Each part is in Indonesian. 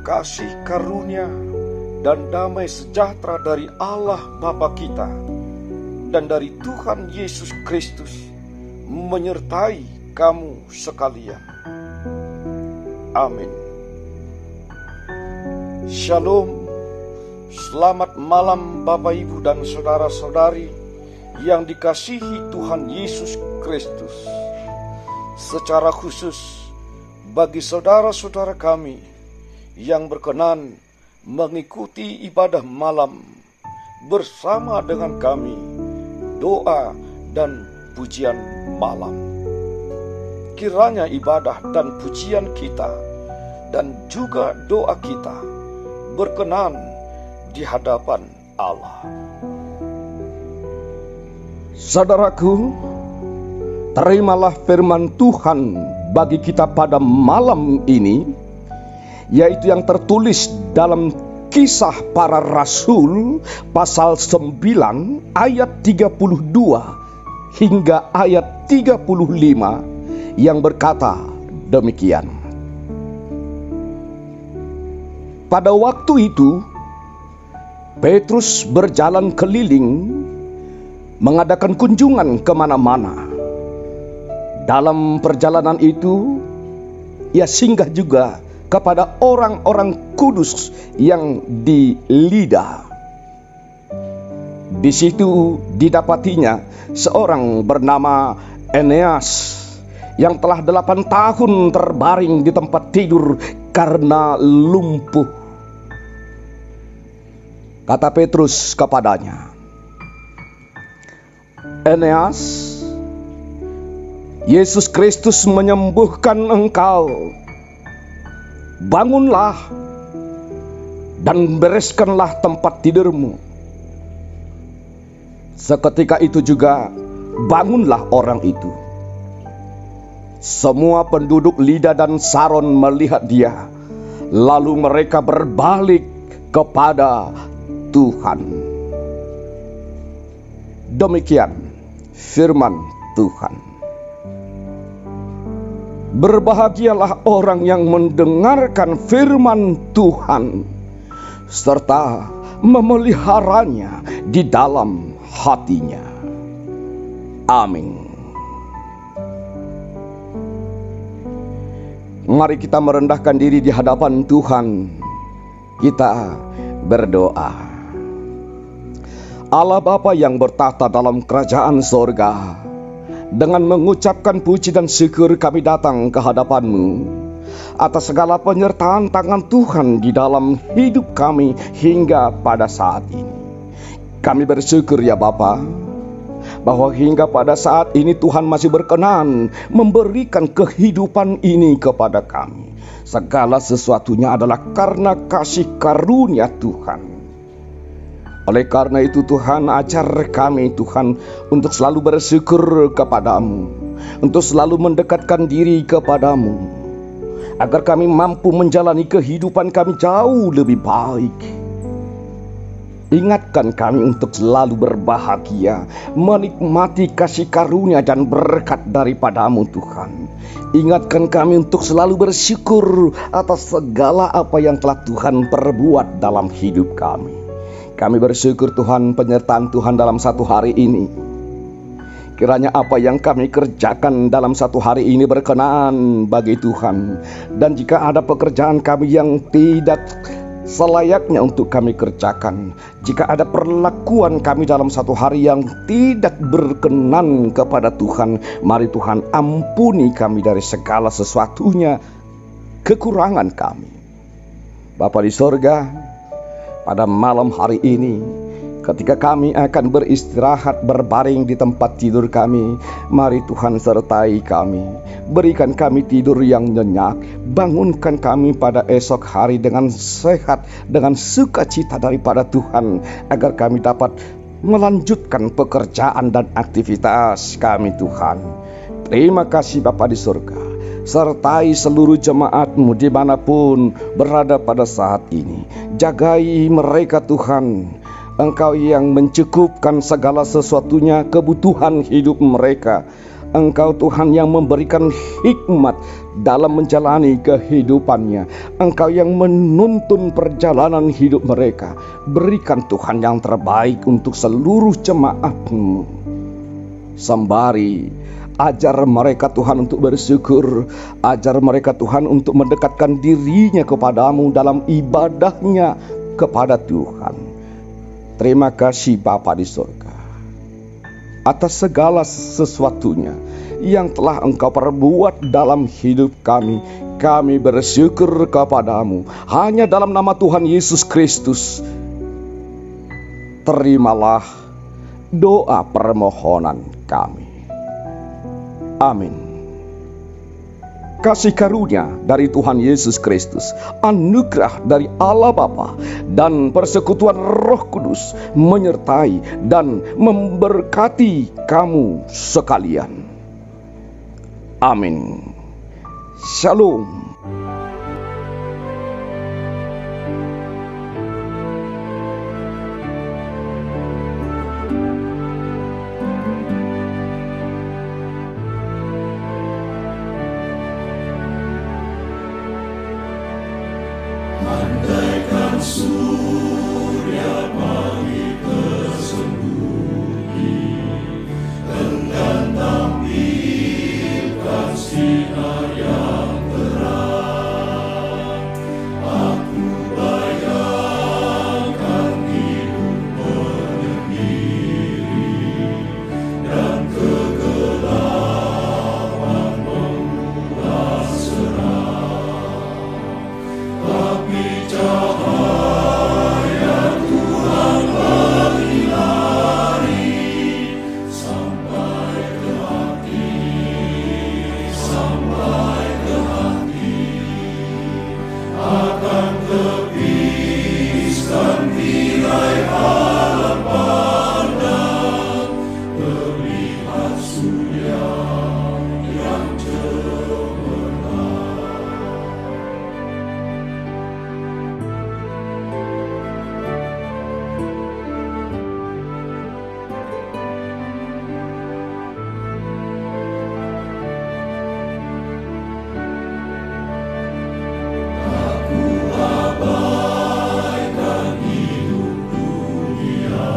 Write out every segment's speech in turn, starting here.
kasih karunia dan damai sejahtera dari Allah Bapa kita dan dari Tuhan Yesus Kristus menyertai kamu sekalian. Amin. Shalom. Selamat malam Bapak Ibu dan saudara-saudari yang dikasihi Tuhan Yesus Kristus. Secara khusus bagi saudara-saudara kami yang berkenan mengikuti ibadah malam bersama dengan kami, doa dan pujian malam. Kiranya ibadah dan pujian kita dan juga doa kita berkenan di hadapan Allah. Saudaraku, terimalah firman Tuhan bagi kita pada malam ini, yaitu yang tertulis dalam Kisah Para Rasul pasal 9 ayat 32 hingga ayat 35 yang berkata demikian. Pada waktu itu Petrus berjalan keliling mengadakan kunjungan kemana-mana. Dalam perjalanan itu ia singgah juga kepada orang-orang kudus yang di Lida. Di situ didapatinya seorang bernama Eneas yang telah 8 tahun terbaring di tempat tidur karena lumpuh. Kata Petrus kepadanya, Eneas, Yesus Kristus menyembuhkan engkau. Bangunlah dan bereskanlah tempat tidurmu. Seketika itu juga bangunlah orang itu. Semua penduduk Lida dan Saron melihat dia, lalu mereka berbalik kepada Tuhan. Demikian firman Tuhan. Berbahagialah orang yang mendengarkan firman Tuhan serta memeliharanya di dalam hatinya. Amin. Mari kita merendahkan diri di hadapan Tuhan. Kita berdoa. Allah Bapa yang bertahta dalam kerajaan sorga, dengan mengucapkan puji dan syukur kami datang ke hadapan-Mu atas segala penyertaan tangan Tuhan di dalam hidup kami hingga pada saat ini. Kami bersyukur ya Bapa, bahwa hingga pada saat ini Tuhan masih berkenan memberikan kehidupan ini kepada kami. Segala sesuatunya adalah karena kasih karunia Tuhan. Oleh karena itu Tuhan, ajar kami Tuhan untuk selalu bersyukur kepadamu, untuk selalu mendekatkan diri kepadamu, agar kami mampu menjalani kehidupan kami jauh lebih baik. Ingatkan kami untuk selalu berbahagia, menikmati kasih karunia dan berkat daripadamu Tuhan. Ingatkan kami untuk selalu bersyukur atas segala apa yang telah Tuhan perbuat dalam hidup kami. Kami bersyukur Tuhan penyertaan Tuhan dalam satu hari ini. Kiranya apa yang kami kerjakan dalam satu hari ini berkenan bagi Tuhan. Dan jika ada pekerjaan kami yang tidak selayaknya untuk kami kerjakan, jika ada perlakuan kami dalam satu hari yang tidak berkenan kepada Tuhan, mari Tuhan ampuni kami dari segala sesuatunya, kekurangan kami. Bapa di sorga, pada malam hari ini, ketika kami akan beristirahat berbaring di tempat tidur kami, mari Tuhan sertai kami. Berikan kami tidur yang nyenyak. Bangunkan kami pada esok hari dengan sehat, dengan sukacita daripada Tuhan, agar kami dapat melanjutkan pekerjaan dan aktivitas kami Tuhan. Terima kasih Bapa di surga. Sertai seluruh jemaat-Mu dimanapun berada pada saat ini. Jagai mereka Tuhan. Engkau yang mencukupkan segala sesuatunya, kebutuhan hidup mereka. Engkau Tuhan yang memberikan hikmat dalam menjalani kehidupannya. Engkau yang menuntun perjalanan hidup mereka. Berikan Tuhan yang terbaik untuk seluruh jemaat-Mu. Sembari ajar mereka Tuhan untuk bersyukur. Ajar mereka Tuhan untuk mendekatkan dirinya kepadamu dalam ibadahnya kepada Tuhan. Terima kasih Bapa di surga atas segala sesuatunya yang telah Engkau perbuat dalam hidup kami. Kami bersyukur kepadamu. Hanya dalam nama Tuhan Yesus Kristus, terimalah doa permohonan kami. Amin. Kasih karunia dari Tuhan Yesus Kristus, anugerah dari Allah Bapa, dan persekutuan Roh Kudus menyertai dan memberkati kamu sekalian. Amin. Shalom. Andaikan surya pagi tersembunyi, enggan tampilkan sinar yang terang. Aku bayangkan hidup menyendiri dan kegelapan mengulas seram. Tapi cahaya Tuhan berlari sampai ke hati, sampai ke hati. Akan tepiskan tirai alam pandang, terlihat surya yang cemerlang. Aku abaikan hidup duniawi,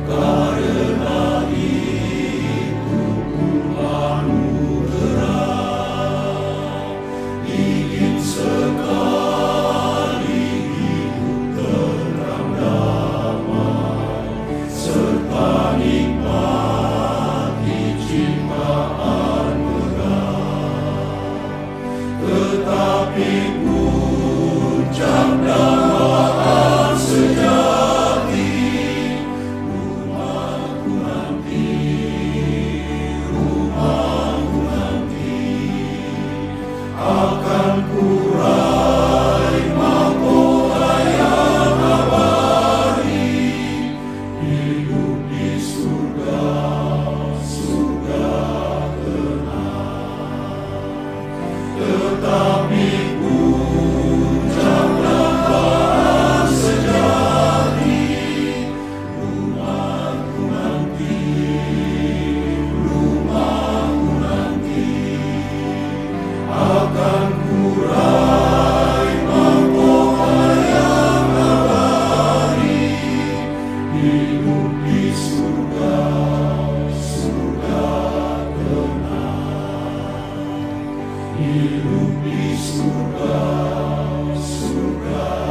karena itu ku anugerah. Ingin sekali hidup tenang damai, serta nikmati ciptaan megah. Tetapi puncak dambaan sejati, rumahku nanti akan kurai mahkota yang abadi, hidup di surga, surga tenang. Tetapi puncak dambaan sejati, rumahku nanti akan kurai mahkota yang abadi, hidup di surga, surga tenang. Hidup di surga, surga